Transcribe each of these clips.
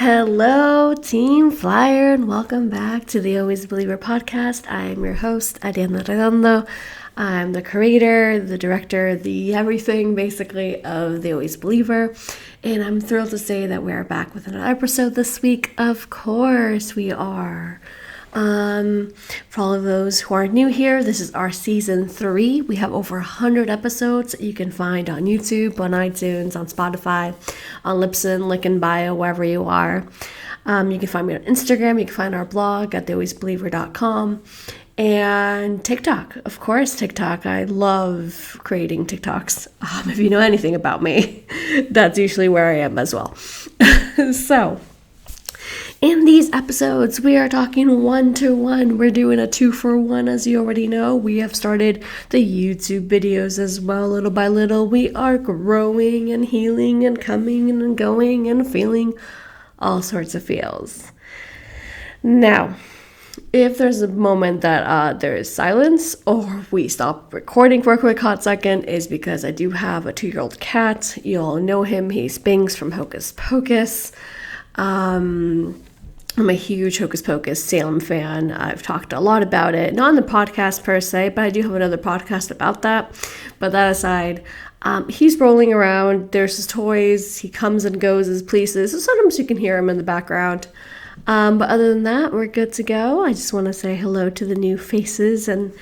Hello, Team Flyer, and welcome back to the Always Believer podcast. I'm your host, Ariadna. I'm the creator, the director, the everything, basically, of the Always Believer, and I'm thrilled to say that we are back with another episode this week. Of course, we are. For all of those who are new here, this is our season 3. We have over 100 episodes that you can find on YouTube, on iTunes, on Spotify, on Libsyn, link in bio, wherever you are. You can find me on Instagram. You can find our blog at thealwaysbeliever.com. And TikTok, of course, TikTok. I love creating TikToks. If you know anything about me, that's usually where I am as well. So, in these episodes, we are talking 1-to-1. We're doing a 2-for-1, as you already know. We have started the YouTube videos as well, little by little. We are growing and healing and coming and going and feeling all sorts of feels. Now, if there's a moment that there is silence or we stop recording for a quick hot second, is because I do have a 2-year-old cat. You all know him. He's Binks from Hocus Pocus. I'm a huge Hocus Pocus Salem fan. I've talked a lot about it, not on the podcast per se, but I do have another podcast about that. But that aside, he's rolling around. There's his toys. He comes and goes as pleases. So sometimes you can hear him in the background. But other than that, we're good to go. I just want to say hello to the new faces, and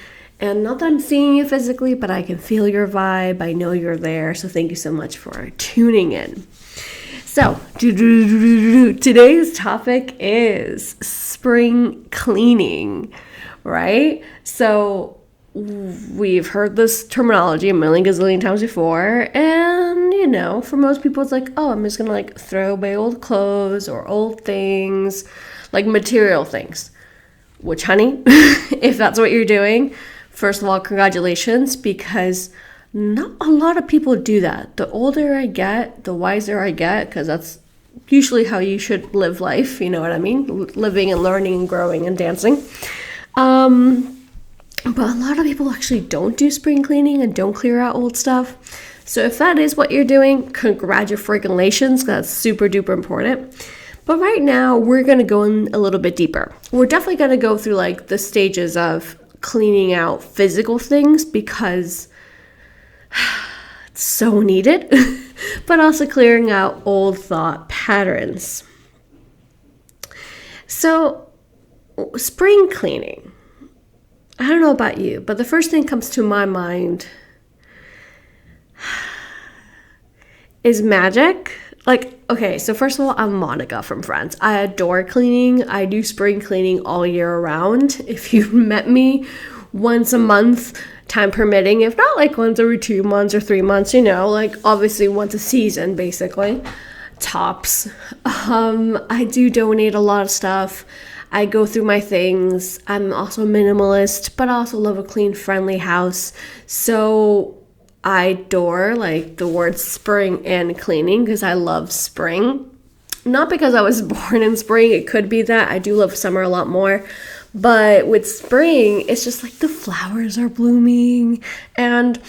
not that I'm seeing you physically, but I can feel your vibe. I know you're there. So thank you so much for tuning in. So, today's topic is spring cleaning, right? So, we've heard this terminology a million gazillion times before, and, for most people it's like, oh, I'm just gonna throw away old clothes or old things, like material things. Which, honey, if that's what you're doing, first of all, congratulations, because not a lot of people do that. The older I get, the wiser I get, because that's usually how you should live life, you know what I mean? Living and learning and growing and dancing. But a lot of people actually don't do spring cleaning and don't clear out old stuff. So if that is what you're doing, congratulations, that's super duper important. But right now, we're going to go in a little bit deeper. We're definitely going to go through the stages of cleaning out physical things, because it's so needed, but also clearing out old thought patterns. So, spring cleaning. I don't know about you, but the first thing that comes to my mind is magic. Okay, so first of all, I'm Monica from Friends. I adore cleaning. I do spring cleaning all year round. If you've met me, once a month, time permitting, if not once every 2 months or 3 months, obviously once a season, basically, tops. I do donate a lot of stuff. I go through my things. I'm also a minimalist, but I also love a clean, friendly house. So I adore the word spring and cleaning, because I love spring. Not because I was born in spring. It could be that. I do love summer a lot more. But with spring, it's just the flowers are blooming and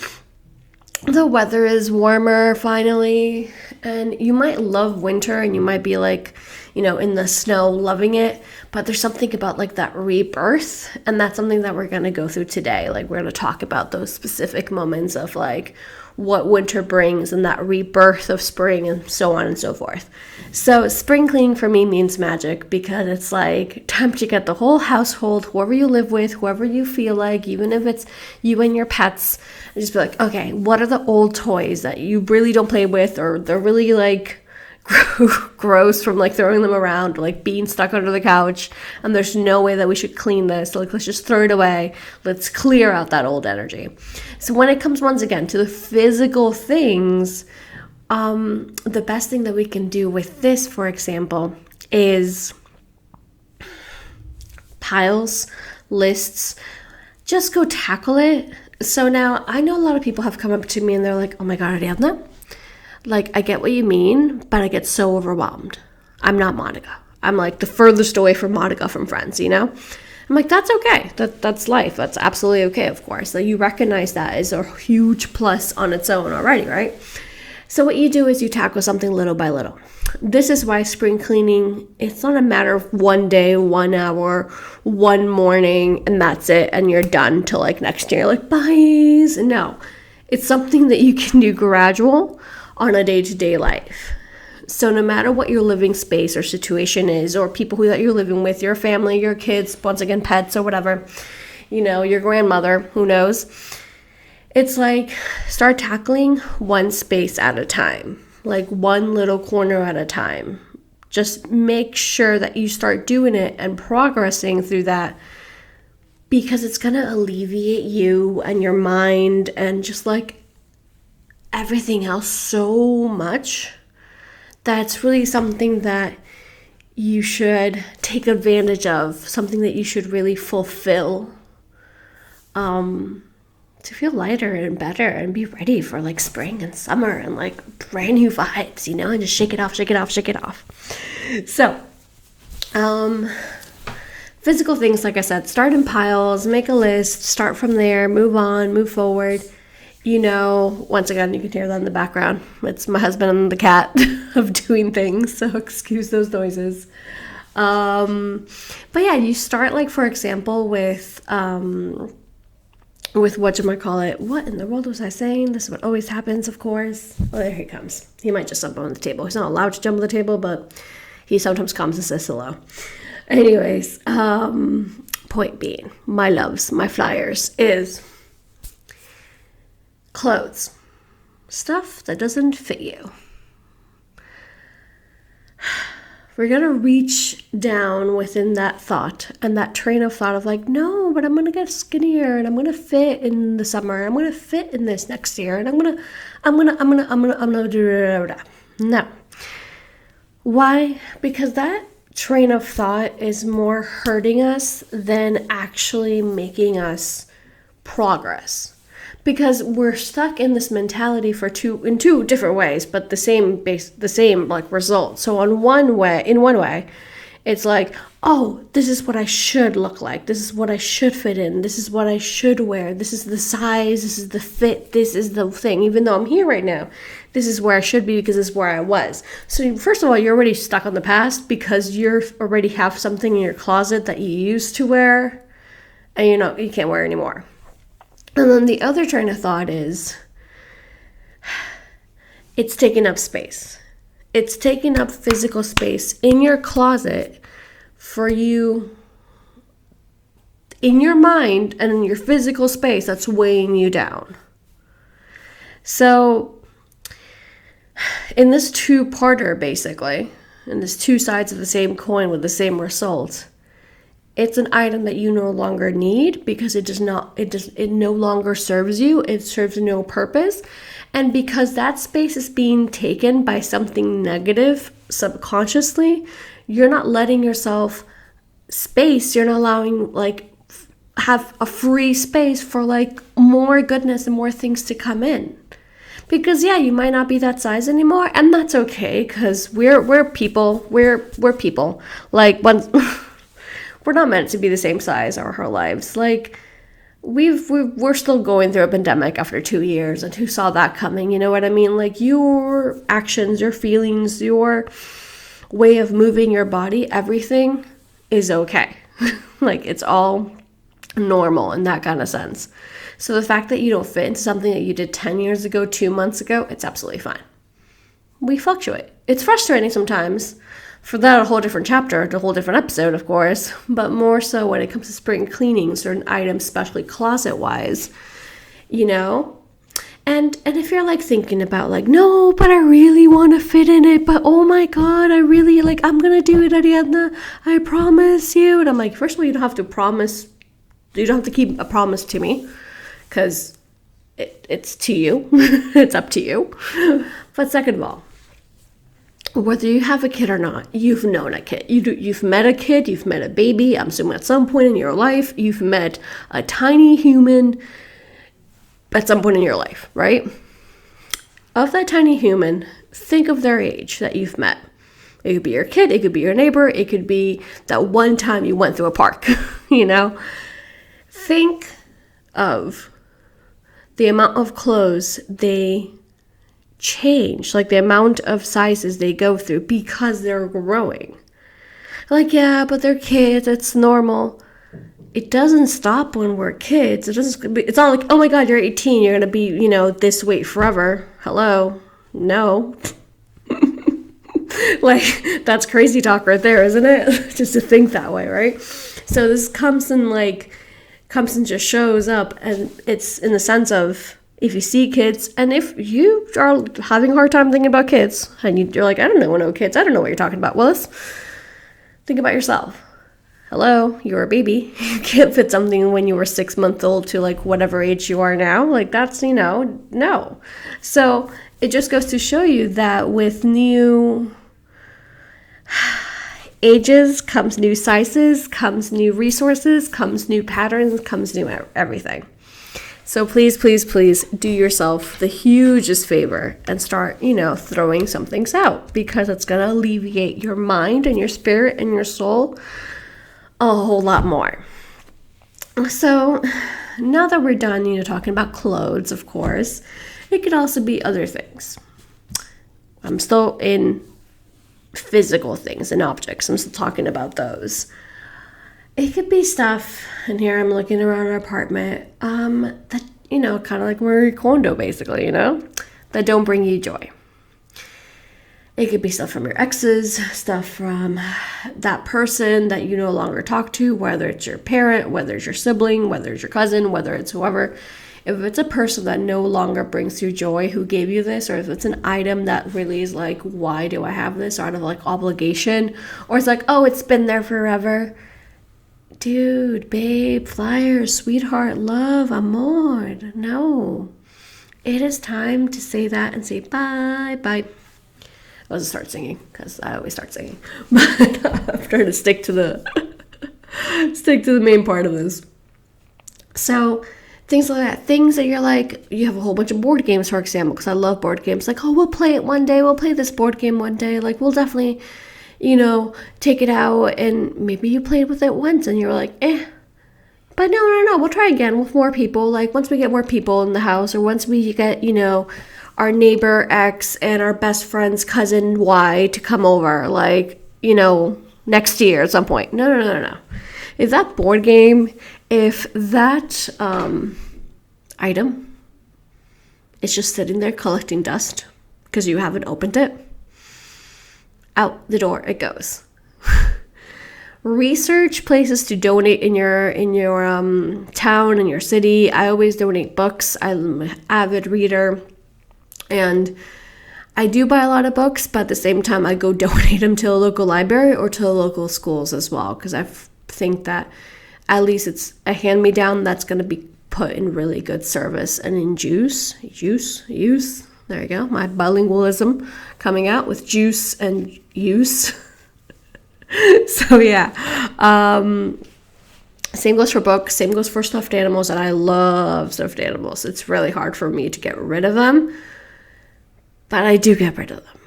the weather is warmer finally. And you might love winter and you might be in the snow loving it. But there's something about that rebirth. And that's something that we're going to go through today. We're going to talk about those specific moments of what winter brings and that rebirth of spring and so on and so forth. So spring cleaning for me means magic, because it's time to get the whole household, whoever you live with, whoever you feel like, even if it's you and your pets, and just be okay, what are the old toys that you really don't play with, or they're really gross from throwing them around, or being stuck under the couch, and there's no way that we should clean this, so let's just throw it away. Let's clear out that old energy. So when it comes once again to the physical things, the best thing that we can do with this, for example, is piles, lists. Just go tackle it. So now I know a lot of people have come up to me and they're like, oh my God, Ariadna, I get what you mean, but I get so overwhelmed. I'm not Monica. I'm the furthest away from Monica from Friends, I'm that's okay. That's life. That's absolutely okay, of course. You recognize that is a huge plus on its own already, right? So what you do is you tackle something little by little. This is why spring cleaning, it's not a matter of one day, 1 hour, one morning, and that's it, and you're done till like next year. Like, bye. No, it's something that you can do gradual on a day-to-day life. So no matter what your living space or situation is, or people that you're living with, your family, your kids, once again, pets or whatever, your grandmother, who knows, it's like start tackling one space at a time, like one little corner at a time. Just make sure that you start doing it and progressing through that, because it's going to alleviate you and your mind and just like everything else so much. That's really something that you should take advantage of, something that you should really fulfill, to feel lighter and better and be ready for like spring and summer and like brand new vibes, and just shake it off. So, physical things, like I said, start in piles, make a list, start from there, move on, move forward. Once again, you can hear that in the background. It's my husband and the cat of doing things, so excuse those noises. But yeah, you start like, for example, with whatchamacallit. What in the world was I saying? This is what always happens, of course. Well, there he comes. He might just jump on the table. He's not allowed to jump on the table, but he sometimes comes and says hello. Anyways, point being, my loves, my flyers, is clothes. Stuff that doesn't fit you. We're going to reach down within that thought and that train of thought of like, no, but I'm going to get skinnier and I'm going to fit in the summer. I'm going to fit in this next year. And I'm going to do. No. Why? Because that train of thought is more hurting us than actually making us progress. Because we're stuck in this mentality in two different ways, but the same like result. So in one way, it's like, oh, this is what I should look like. This is what I should fit in. This is what I should wear. This is the size. This is the fit. This is the thing. Even though I'm here right now, this is where I should be because this is where I was. So first of all, you're already stuck on the past because you already have something in your closet that you used to wear, and you can't wear anymore. And then the other train of thought is, it's taking up space. It's taking up physical space in your closet for you, in your mind and in your physical space that's weighing you down. So, in this two-parter, basically, in this two sides of the same coin with the same result, it's an item that you no longer need because it no longer serves you. It serves no purpose. And because that space is being taken by something negative subconsciously, you're not letting yourself space. You're not allowing have a free space for more goodness and more things to come in. Because you might not be that size anymore, and that's okay because we're people. We're people. We're not meant to be the same size our whole lives. We're still going through a pandemic after 2 years, and who saw that coming? You know what I mean? Your actions, your feelings, your way of moving your body, everything is okay. It's all normal in that kind of sense. So the fact that you don't fit into something that you did 10 years ago, 2 months ago, it's absolutely fine. We fluctuate. It's frustrating sometimes. For that, a whole different chapter, a whole different episode, of course, but more so when it comes to spring cleaning, certain items, especially closet-wise, And if you're thinking about no, but I really want to fit in it, but oh my God, I really I'm going to do it, Ariadna, I promise you. And I'm first of all, you don't have to promise, you don't have to keep a promise to me because it's to you, it's up to you. But second of all, whether you have a kid or not, you've known a kid. You've met a kid, you've met a baby. I'm assuming at some point in your life, you've met a tiny human at some point in your life, right? Of that tiny human, think of their age that you've met. It could be your kid, it could be your neighbor, it could be that one time you went through a park, Think of the amount of clothes they change, like the amount of sizes they go through because they're growing. Like, yeah, but they're kids, it's normal. It doesn't stop when we're kids. It's not like, oh my God, you're 18, you're gonna be, this weight forever. Hello? No. Like, that's crazy talk right there, isn't it? Just to think that way, right? So this comes and just shows up, and it's in the sense of, if you see kids, and if you are having a hard time thinking about kids, and you're like, I don't know no kids, I don't know what you're talking about. Well, let's think about yourself. Hello, you're a baby. You can't fit something when you were 6 months old to like whatever age you are now. Like that's, no. So it just goes to show you that with new ages comes new sizes, comes new resources, comes new patterns, comes new everything. So please, please, please do yourself the hugest favor and start, throwing some things out, because it's going to alleviate your mind and your spirit and your soul a whole lot more. So now that we're done, talking about clothes, of course, it could also be other things. I'm still in physical things and objects. I'm still talking about those. It could be stuff, and here I'm looking around our apartment, that, kind of like Marie Kondo, basically, that don't bring you joy. It could be stuff from your exes, stuff from that person that you no longer talk to, whether it's your parent, whether it's your sibling, whether it's your cousin, whether it's whoever. If it's a person that no longer brings you joy who gave you this, or if it's an item that really is like, why do I have this, out of like obligation, or it's like, oh, it's been there forever. Dude, babe, flyer, sweetheart, love, amor. No. It is time to say that and say bye. I'll just start singing, because I always start singing. But I'm trying to stick to the main part of this. So things like that. Things that you're like, you have a whole bunch of board games, for example, because I love board games. Like, oh, we'll play it one day. We'll play this board game one day. Like, we'll definitely, take it out. And maybe you played with it once and you're like, eh. But no. We'll try again with more people. Like, once we get more people in the house, or once we get, our neighbor X and our best friend's cousin Y to come over, like, next year at some point. No. If that board game, if that item is just sitting there collecting dust because you haven't opened it, out the door it goes. Research places to donate in your town, in your city. I always donate books. I'm an avid reader. And I do buy a lot of books, but at the same time, I go donate them to a local library or to the local schools as well, because I think that at least it's a hand-me-down that's going to be put in really good service and in use. There you go. My bilingualism coming out with juice and use. So yeah. Same goes for books. Same goes for stuffed animals, and I love stuffed animals. It's really hard for me to get rid of them. But I do get rid of them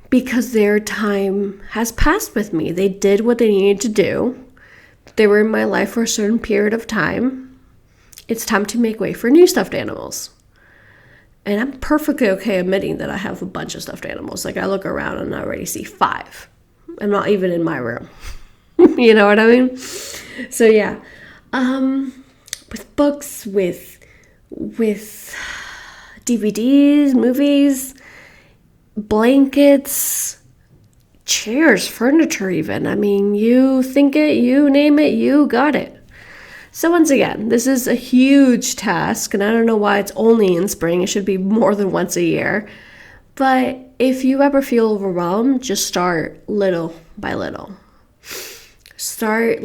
because their time has passed with me. They did what they needed to do. They were in my life for a certain period of time. It's time to make way for new stuffed animals. And I'm perfectly okay admitting that I have a bunch of stuffed animals. Like, I look around and I already see 5. I'm not even in my room. You know what I mean? So yeah. With books, with DVDs, movies, blankets, chairs, furniture even. I mean, you think it, you name it, you got it. So once again, this is a huge task, and I don't know why it's only in spring. It should be more than once a year. But if you ever feel overwhelmed, just start little by little. Start,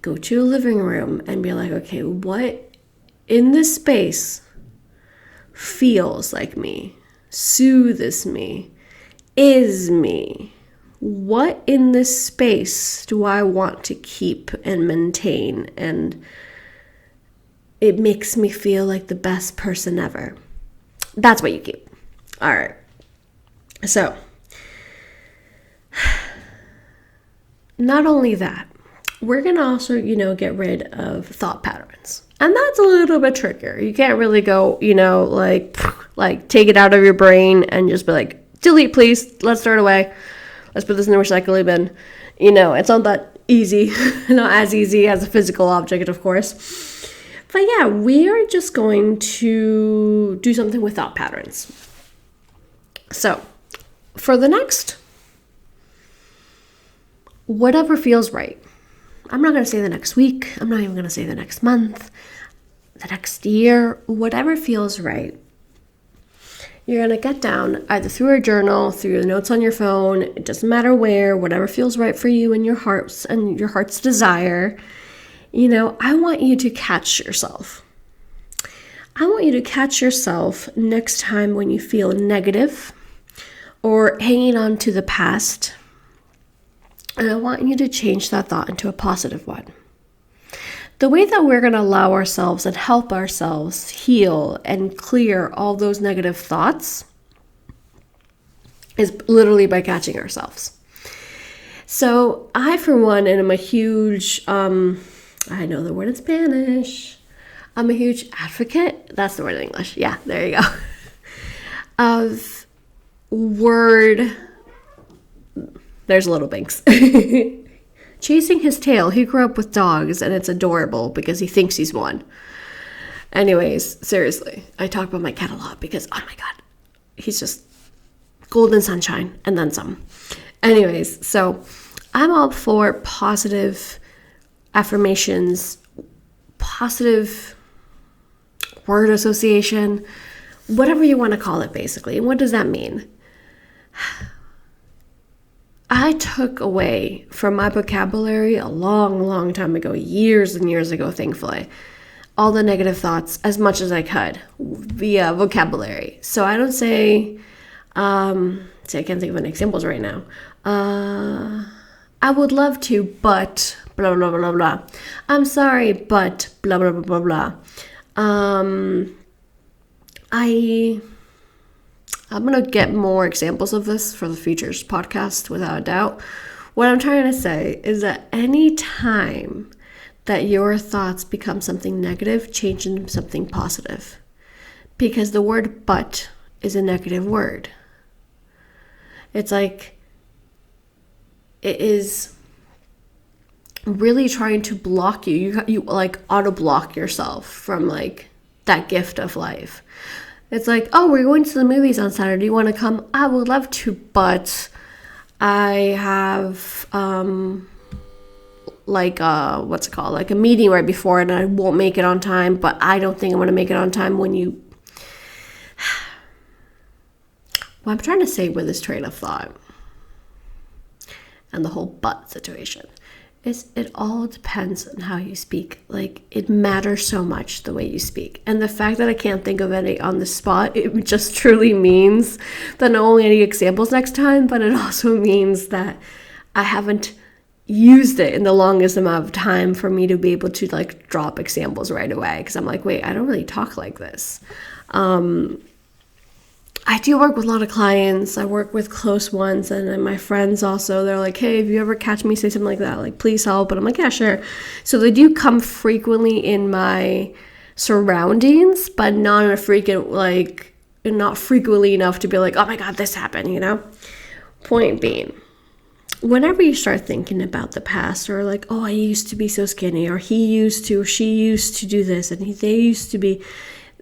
go to a living room and be like, okay, what in this space feels like me, soothes me, is me? What in this space do I want to keep and maintain? And it makes me feel like the best person ever. That's what you keep. All right. So, not only that, we're going to also, get rid of thought patterns. And that's a little bit trickier. You can't really go, like Like, take it out of your brain and just be like, delete, please. Let's throw it away. Let's put this in the recycling bin. It's not that easy. Not as easy as a physical object, of course. But yeah, we are just going to do something with thought patterns. So, for the next, whatever feels right. I'm not going to say the next week. I'm not even going to say the next month, the next year, whatever feels right. You're going to get down either through a journal, through your notes on your phone. It doesn't matter where, whatever feels right for you and your heart's desire. I want you to catch yourself. I want you to catch yourself next time when you feel negative or hanging on to the past. And I want you to change that thought into a positive one. The way that we're going to allow ourselves and help ourselves heal and clear all those negative thoughts is literally by catching ourselves. So I, for one, and I'm a huge, I know the word in Spanish. I'm a huge advocate. That's the word in English. Yeah, there you go. Of word. There's little Binks. Chasing his tail. He grew up with dogs and it's adorable because he thinks he's one. Anyways, seriously, I talk about my cat a lot because, oh my God, he's just golden sunshine and then some. Anyways, so I'm all for positive affirmations, positive word association, whatever you want to call it, basically. And what does that mean? I took away from my vocabulary a long, long time ago, years and years ago, thankfully, all the negative thoughts as much as I could via vocabulary. So I don't say, I can't think of any examples right now. I would love to, but blah, blah, blah, blah. I'm sorry, but blah, blah, blah, blah, blah. I'm going to get more examples of this for the futures podcast, without a doubt. What I'm trying to say is that any time that your thoughts become something negative, change into something positive. Because the word but is a negative word. It's like, it is really trying to block you. You like auto block yourself from like that gift of life. It's like, oh, we're going to the movies on Saturday. You want to come? I would love to, but I have like a meeting right before and I won't make it on time, but I don't think I'm going to make it on time when you... What I'm trying to say with this train of thought and the whole but situation is it all depends on how you speak. Like, it matters so much the way you speak. And the fact that I can't think of any on the spot, it just truly means that not only any examples next time, but it also means that I haven't used it in the longest amount of time for me to be able to like drop examples right away. Because I'm like, wait, I don't really talk like this. I do work with a lot of clients. I work with close ones, and then my friends also, they're like, hey, if you ever catch me say something like that, like, please help. And I'm like, yeah, sure. So they do come frequently in my surroundings, but not in a frequent, like, not frequently enough to be like, oh my God, this happened, you know? Point being, whenever you start thinking about the past, or like, oh, I used to be so skinny, or he used to, or she used to do this, and they used to be,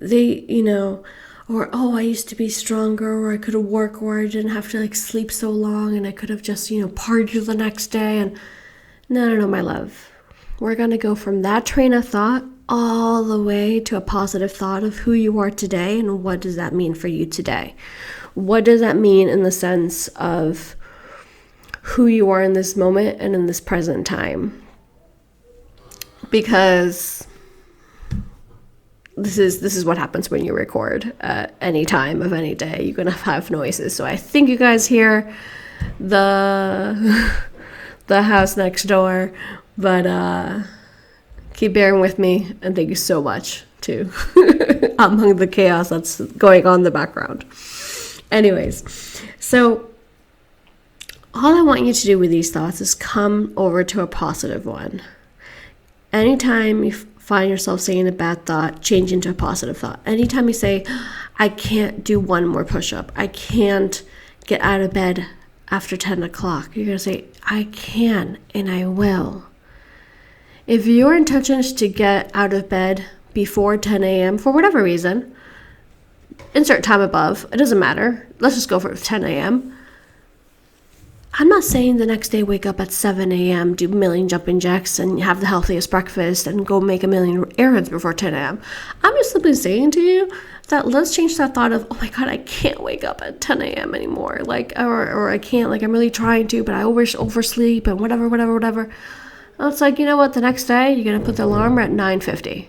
you know, or, oh, I used to be stronger, or I could have worked, or I didn't have to like sleep so long, and I could have just, you know, partied the next day. And no, my love. We're going to go from that train of thought all the way to a positive thought of who you are today, and what does that mean for you today? What does that mean in the sense of who you are in this moment and in this present time? Because this is what happens when you record at any time of any day. You're gonna have noises. So I think you guys hear the house next door, but keep bearing with me, and thank you so much too among the chaos that's going on in the background. Anyways, so all I want you to do with these thoughts is come over to a positive one. Anytime you find yourself saying a bad thought, change into a positive thought. Anytime you say, I can't do one more push-up, I can't get out of bed after 10 o'clock, you're going to say, I can and I will. If your intention is to get out of bed before 10 a.m. for whatever reason, insert time above, it doesn't matter. Let's just go for 10 a.m. I'm not saying the next day wake up at 7 a.m., do a million jumping jacks and have the healthiest breakfast and go make a million errands before 10 a.m. I'm just simply saying to you that let's change that thought of, oh my God, I can't wake up at 10 a.m. anymore. Or I can't, I'm really trying to, but I oversleep and whatever. It's like, you know what, the next day you're going to put the alarm at 9:50.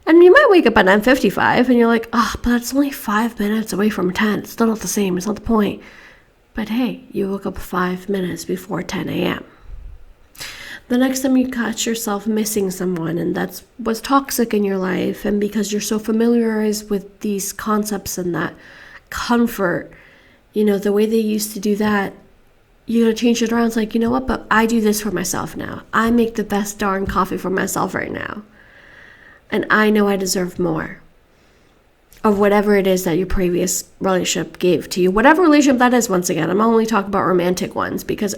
And you might wake up at 9:55 and you're like, but it's only 5 minutes away from 10. It's still not the same. It's not the point. But hey, you woke up 5 minutes before 10 a.m. The next time you catch yourself missing someone and that was toxic in your life, and because you're so familiarized with these concepts and that comfort, the way they used to do that, you're going to change it around. It's like, you know what, but I do this for myself now. I make the best darn coffee for myself right now. And I know I deserve more of whatever it is that your previous relationship gave to you. Whatever relationship that is, once again, I'm only talking about romantic ones, because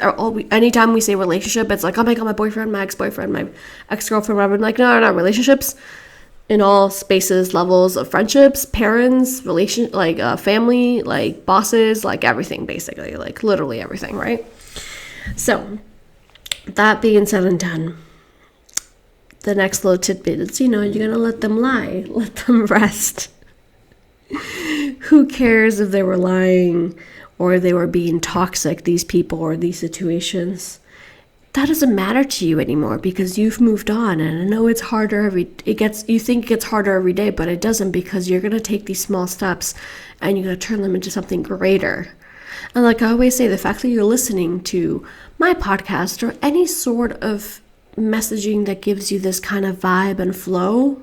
anytime we say relationship, it's like, oh my God, my boyfriend, my ex-boyfriend, my ex-girlfriend, whatever. I'm like, no, relationships in all spaces, levels of friendships, parents, family, bosses, everything, basically, literally everything, right? So that being said and done, the next little tidbit is, you're going to let them lie, let them rest. Who cares if they were lying or they were being toxic, these people or these situations? That doesn't matter to you anymore because you've moved on. And I know it's harder you think it gets harder every day, but it doesn't, because you're going to take these small steps and you're going to turn them into something greater. And like I always say, the fact that you're listening to my podcast or any sort of messaging that gives you this kind of vibe and flow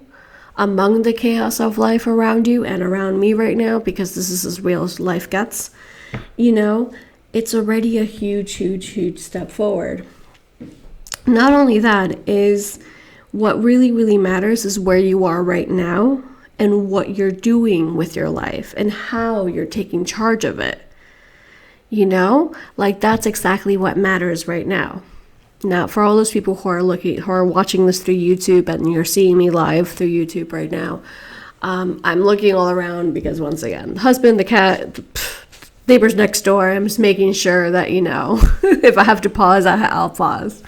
among the chaos of life around you and around me right now, because this is as real as life gets, it's already a huge step forward. Not only that, is what really, really matters is where you are right now and what you're doing with your life and how you're taking charge of it. That's exactly what matters right now. Now, for all those people who are watching this through YouTube and you're seeing me live through YouTube right now, I'm looking all around because, once again, the husband, the cat, neighbors next door, I'm just making sure that, if I have to pause, I'll pause.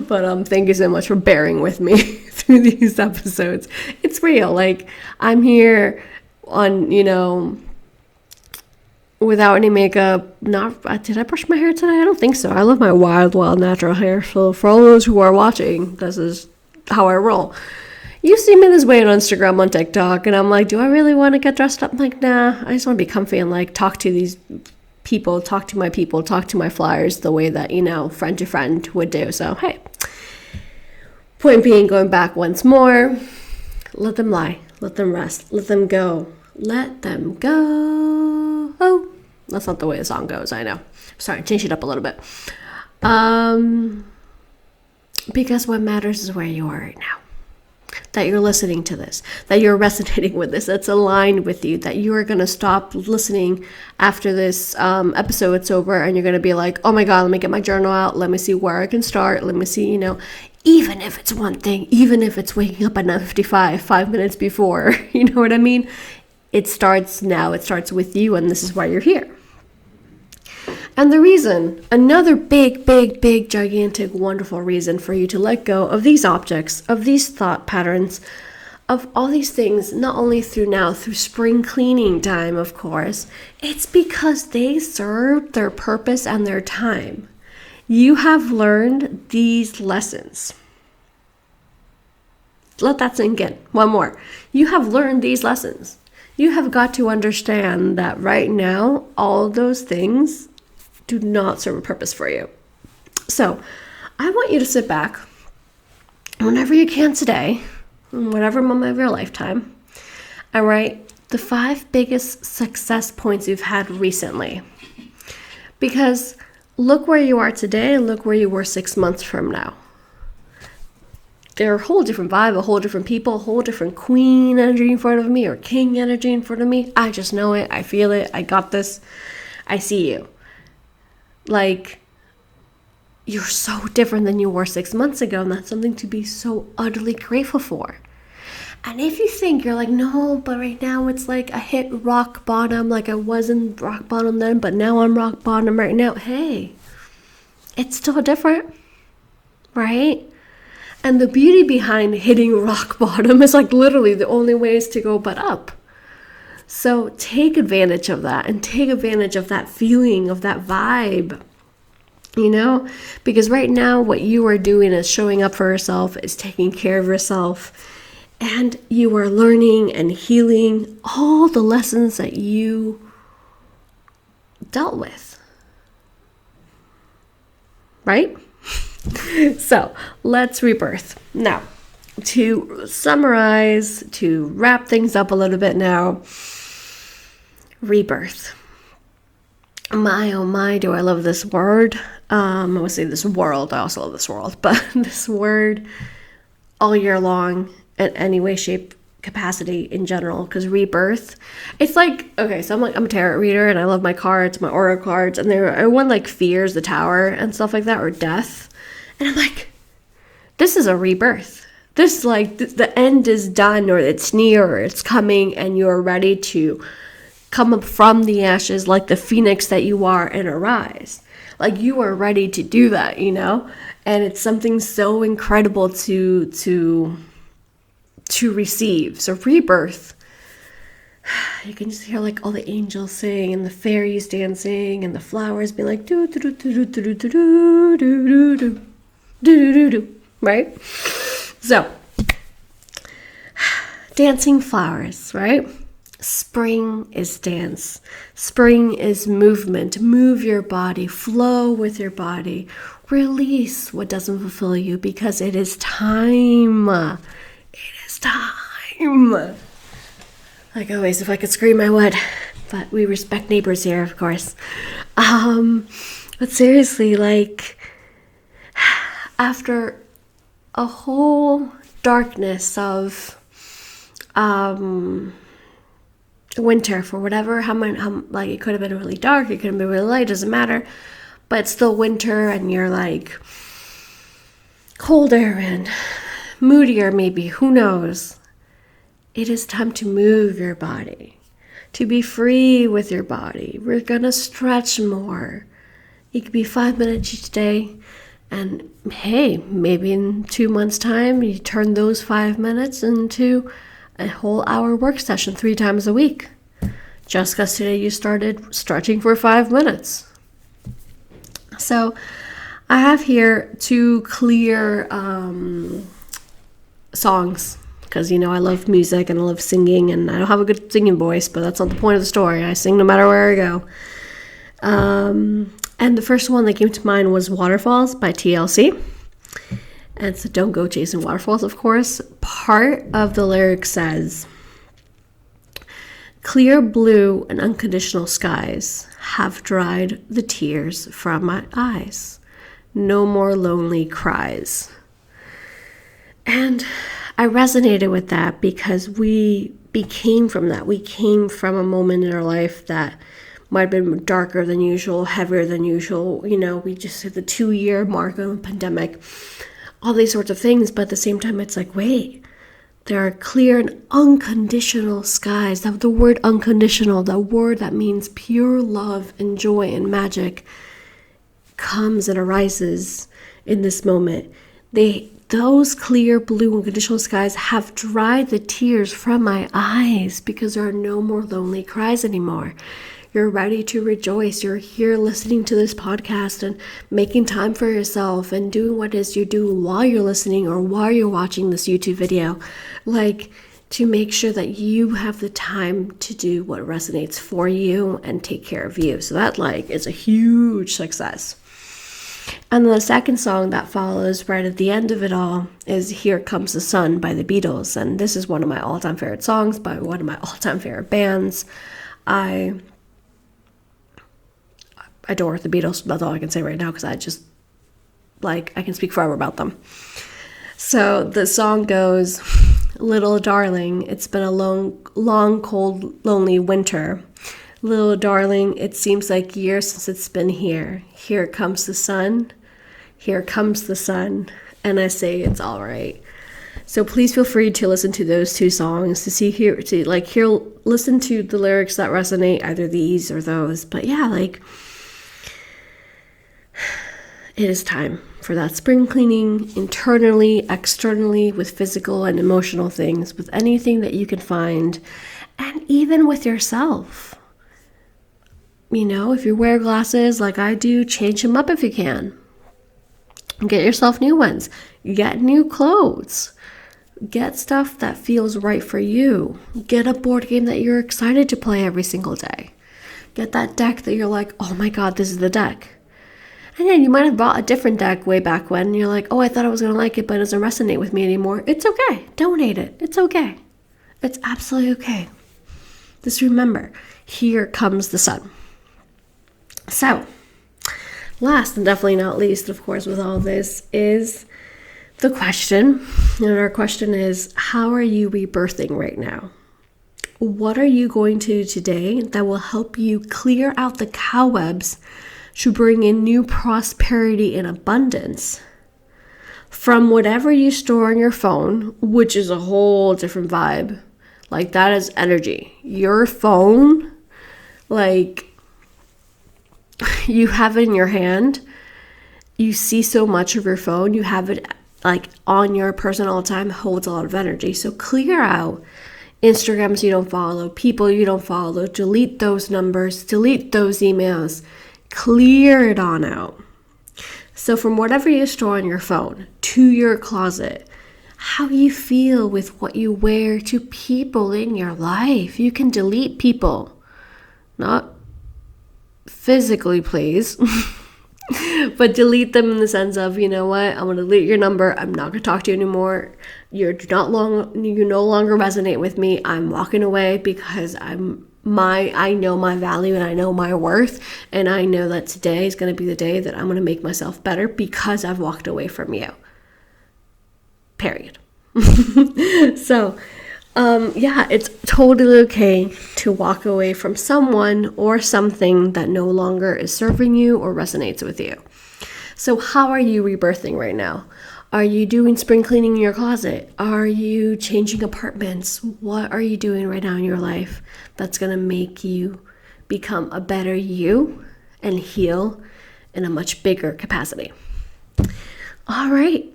But thank you so much for bearing with me through these episodes. It's real. I'm here on, without any makeup. Did I brush my hair today? I don't think so. I love my wild natural hair. So for all those who are watching, this is how I roll. You see me this way on Instagram, on TikTok, and I'm like, do I really want to get dressed up? I'm like, nah, I just want to be comfy and talk to these people, talk to my flyers the way that, friend to friend would do. So, hey, point being, going back once more, let them lie, let them rest, let them go. Let them go. Oh, that's not the way the song goes, I know. Sorry, change it up a little bit. Because what matters is where you are right now. That you're listening to this, that you're resonating with this, that's aligned with you, that you are going to stop listening after this episode's over and you're going to be like, oh my God, let me get my journal out. Let me see where I can start. Let me see, even if it's one thing, even if it's waking up at 9:55, 5 minutes before, you know what I mean? It starts now. It starts with you, and this is why you're here. And the reason, another big, gigantic, wonderful reason for you to let go of these objects, of these thought patterns, of all these things, not only through spring cleaning time, of course, it's because they served their purpose and their time. You have learned these lessons. Let that sink in. One more. You have learned these lessons. You have got to understand that right now, all those things do not serve a purpose for you. So I want you to sit back whenever you can today, in whatever moment of your lifetime, and write the 5 biggest success points you've had recently. Because look where you are today and look where you were 6 months from now. they're a whole different vibe, a whole different people, a whole different queen energy in front of me or king energy in front of me. I just know it. I feel it. I got this. I see you. Like, you're so different than you were 6 months ago, and that's something to be so utterly grateful for. And if you think you're like, no, but right now it's like I hit rock bottom, like I wasn't rock bottom then, but now I'm rock bottom right now. Hey, it's still different, right? And the beauty behind hitting rock bottom is like literally the only way is to go but up. So take advantage of that and take advantage of that feeling, of that vibe, you know? Because right now what you are doing is showing up for yourself, is taking care of yourself, and you are learning and healing all the lessons that you dealt with, right? So let's rebirth. Now, to summarize, to wrap things up a little bit now, rebirth. My, oh my, do I love this word. I would say this world. I also love this world, but this word all year long in any way, shape, capacity in general, because rebirth, it's like, okay, so I'm a tarot reader and I love my cards, my oracle cards, and everyone like fears the tower and stuff like that, or death. And I'm like, this is a rebirth. This is like the end is done, or it's near, or it's coming, and you're ready to come up from the ashes like the phoenix that you are and arise. Like, you are ready to do that, you know? And it's something so incredible to receive. So rebirth, you can just hear like all the angels sing and the fairies dancing and the flowers being like do do do do do do do do do do do do do, right? So dancing flowers, right? Spring is dance. Spring is movement. Move your body, flow with your body, release what doesn't fulfill you, because it is time. Time. Like always, if I could scream, I would. But we respect neighbors here, of course. But seriously, like, after a whole darkness of winter, for whatever, how like, it could have been really dark, it could have been really light, doesn't matter. But it's still winter, and you're like colder and moodier, maybe, who knows. It is time to move your body, to be free with your body. We're gonna stretch more. It could be 5 minutes each day, and hey, maybe in 2 months' time you turn those 5 minutes into a whole hour work session 3 times a week, just because today you started stretching for 5 minutes. So I have here 2 clear songs, because, you know, I love music and I love singing, and I don't have a good singing voice, but that's not the point of the story. I sing no matter where I go. And the first one that came to mind was Waterfalls by TLC. And so don't go chasing waterfalls, of course. Part of the lyric says, clear blue and unconditional skies have dried the tears from my eyes. No more lonely cries. And I resonated with that because we came from that. We came from a moment in our life that might have been darker than usual, heavier than usual. You know, we just hit the 2-year mark of a pandemic, all these sorts of things. But at the same time, it's like, wait, there are clear and unconditional skies. The word unconditional, the word that means pure love and joy and magic, comes and arises in this moment. Those clear blue unconditional skies have dried the tears from my eyes, because there are no more lonely cries anymore. You're ready to rejoice. You're here listening to this podcast and making time for yourself and doing what it is you do while you're listening or while you're watching this YouTube video. Like, to make sure that you have the time to do what resonates for you and take care of you. So that, like, is a huge success. And then the second song that follows right at the end of it all is Here Comes the Sun by the Beatles. And this is one of my all-time favorite songs by one of my all-time favorite bands. I adore the Beatles. That's all I can say right now, because I just, like, I can speak forever about them. So the song goes, little darling, it's been a long, cold, lonely winter. Little darling, it seems like years since it's been here. Here comes the sun. Here comes the sun. And I say it's all right. So please feel free to listen to those two songs listen to the lyrics that resonate, either these or those. But yeah, it is time for that spring cleaning, internally, externally, with physical and emotional things, with anything that you can find, and even with yourself. If you wear glasses like I do, change them up if you can. Get yourself new ones. Get new clothes. Get stuff that feels right for you. Get a board game that you're excited to play every single day. Get that deck that you're like, oh my God, this is the deck. And then you might have bought a different deck way back when, and you're like, oh, I thought I was going to like it, but it doesn't resonate with me anymore. It's okay. Donate it. It's okay. It's absolutely okay. Just remember, here comes the sun. So, last and definitely not least, of course, with all this is the question. And our question is, how are you rebirthing right now? What are you going to do today that will help you clear out the cobwebs to bring in new prosperity and abundance from whatever you store on your phone, which is a whole different vibe. That is energy. Your phone, you have it in your hand. You see so much of your phone. You have it on your person all the time. Holds a lot of energy. So clear out Instagrams you don't follow, people you don't follow. Delete those numbers. Delete those emails. Clear it on out. So from whatever you store on your phone to your closet, how you feel with what you wear to people in your life. You can delete people. Not physically, please. But delete them in the sense of, you know what, I'm going to delete your number. I'm not going to talk to you anymore. You no longer resonate with me. I'm walking away because I know my value and I know my worth. And I know that today is going to be the day that I'm going to make myself better because I've walked away from you. Period. So, it's totally okay to walk away from someone or something that no longer is serving you or resonates with you. So how are you rebirthing right now? Are you doing spring cleaning in your closet? Are you changing apartments? What are you doing right now in your life that's going to make you become a better you and heal in a much bigger capacity? All right.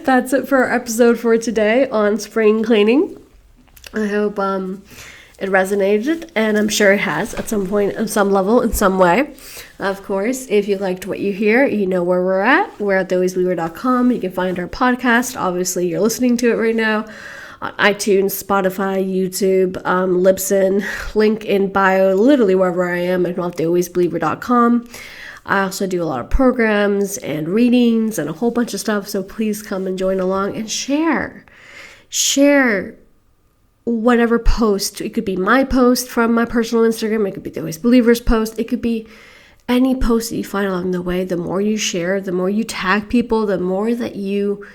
That's it for our episode for today on spring cleaning. I hope it resonated, and I'm sure it has at some point, on some level, in some way. Of course, if you liked what you hear, you know where we're at. We're at thealwaysbeliever.com. You can find our podcast. Obviously, you're listening to it right now on iTunes, Spotify, YouTube, Libsyn, link in bio, literally wherever I am. I'm at thealwaysbeliever.com. I also do a lot of programs and readings and a whole bunch of stuff, so please come and join along and share. Share whatever post. It could be my post from my personal Instagram. It could be the Always Believers post. It could be any post that you find along the way. The more you share, the more you tag people, the more that you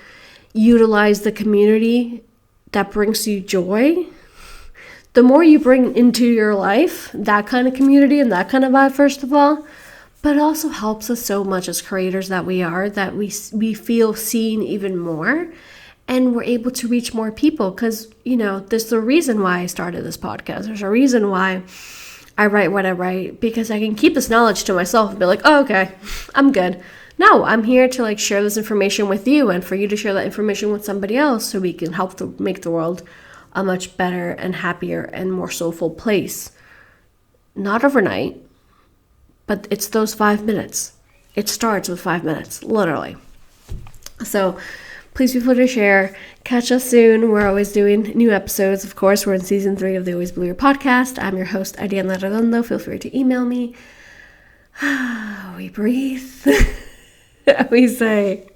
utilize the community that brings you joy, the more you bring into your life that kind of community and that kind of vibe, first of all. But it also helps us so much as creators that we are, that we feel seen even more, and we're able to reach more people. Because, there's a reason why I started this podcast. There's a reason why I write what I write, because I can keep this knowledge to myself and be like, oh, okay, I'm good. No, I'm here to share this information with you and for you to share that information with somebody else so we can help make the world a much better and happier and more soulful place. Not overnight. But it's those 5 minutes. It starts with 5 minutes, literally. So please feel free to share. Catch us soon. We're always doing new episodes. Of course, we're in season 3 of the Always Believer podcast. I'm your host, Ariadna. Feel free to email me. We breathe. We say,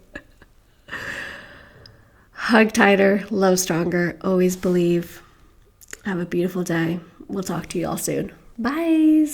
hug tighter, love stronger, always believe. Have a beautiful day. We'll talk to you all soon. Bye.